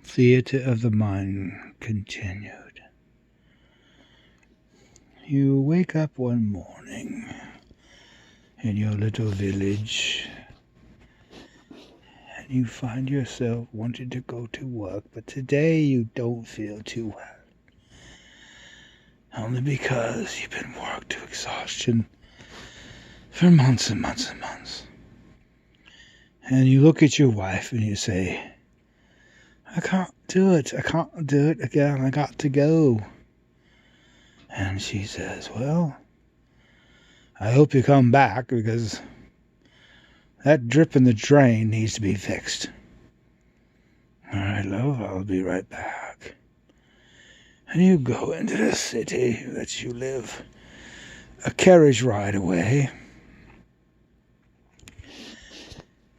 Theater of the Mind continued. You wake up one morning in your little village and you find yourself wanting to go to work, but today you don't feel too well. Only because you've been worked to exhaustion for months and months and months. And you look at your wife and you say, I can't do it again, I got to go. And she says, well, I hope you come back because that drip in the drain needs to be fixed. All right, love, I'll be right back. And you go into the city that you live, a carriage ride away.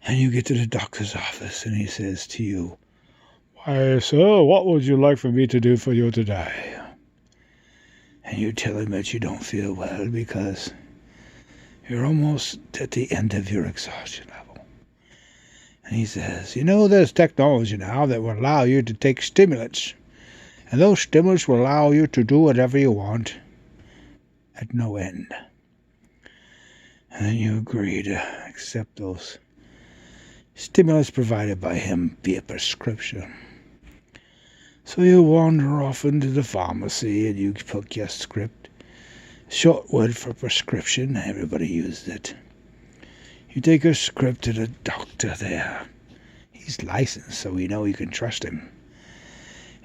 And you get to the doctor's office and he says to you, why, sir, what would you like for me to do for you today? And you tell him that you don't feel well because you're almost at the end of your exhaustion level. And he says, you know, there's technology now that will allow you to take stimulants. And those stimulants will allow you to do whatever you want at no end. And then you agree to accept those stimulants provided by him via prescription. So you wander off into the pharmacy and you put your script. Short word for prescription, everybody used it. You take your script to the doctor there. He's licensed, so we know you can trust him.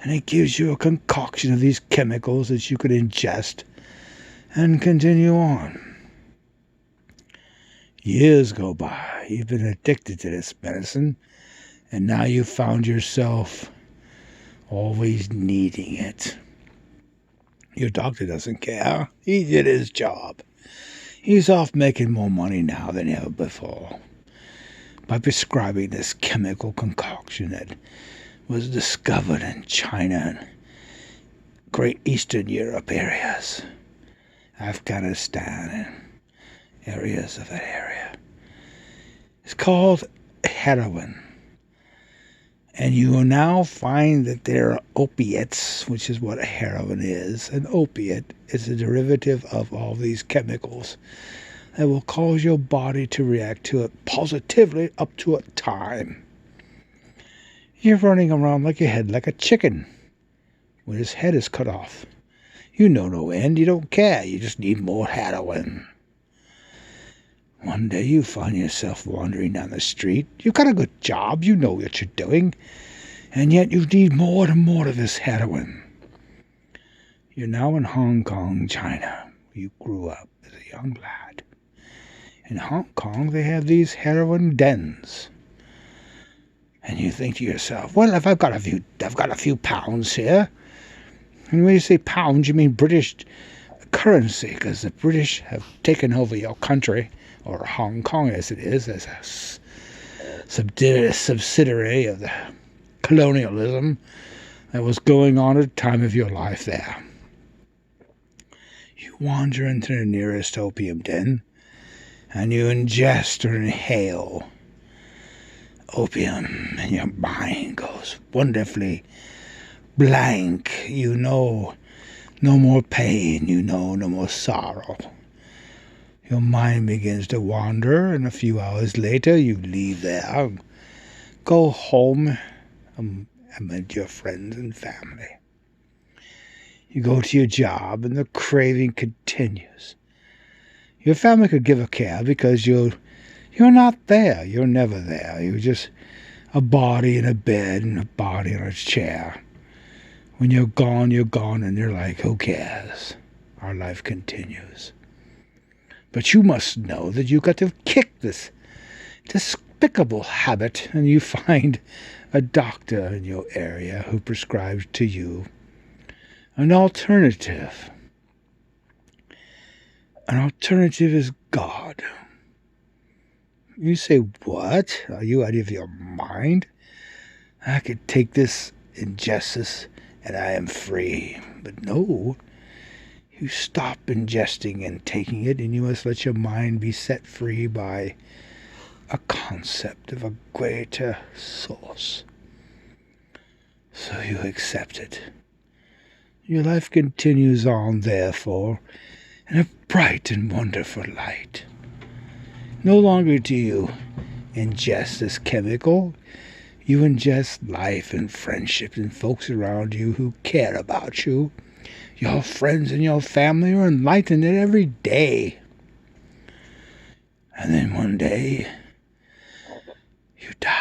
And he gives you a concoction of these chemicals that you could ingest and continue on. Years go by. You've been addicted to this medicine, and now you've found yourself always needing it. Your doctor doesn't care. He did his job. He's off making more money now than ever before by prescribing this chemical concoction that was discovered in China and Great Eastern Europe areas, Afghanistan and areas of that area. It's called heroin. And you will now find that there are opiates, which is what a heroin is. An opiate is a derivative of all these chemicals that will cause your body to react to it positively up to a time. You're running around like your head like a chicken when his head is cut off. You know no end. You don't care. You just need more heroin. One day you find yourself wandering down the street. You've got a good job. You know what you're doing. And yet you need more and more of this heroin. You're now in Hong Kong, China. You grew up as a young lad. In Hong Kong, they have these heroin dens. And you think to yourself, well, if I've got a few pounds here. And when you say pounds, you mean British currency, because the British have taken over your country, or Hong Kong as it is, as a subsidiary of the colonialism that was going on at the time of your life there. You wander into the nearest opium den, and you ingest or inhale opium, and your mind goes wonderfully blank. You know no more pain, you know no more sorrow. Your mind begins to wander, and a few hours later you leave there, go home amid your friends and family. You go to your job, and the craving continues. Your family could give a care because you're not there. You're never there. You're just a body in a bed and a body in a chair. When you're gone, and they're like, who cares? Our life continues. But you must know that you've got to kick this despicable habit, and you find a doctor in your area who prescribes to you an alternative. An alternative is God. You say, what? Are you out of your mind? I could take this, ingest this, and I am free. But no. You stop ingesting and taking it, and you must let your mind be set free by a concept of a greater source. So you accept it. Your life continues on, therefore, in a bright and wonderful light. No longer do you ingest this chemical. You ingest life and friendship and folks around you who care about you. Your friends and your family are enlightened every day. And then one day, you die.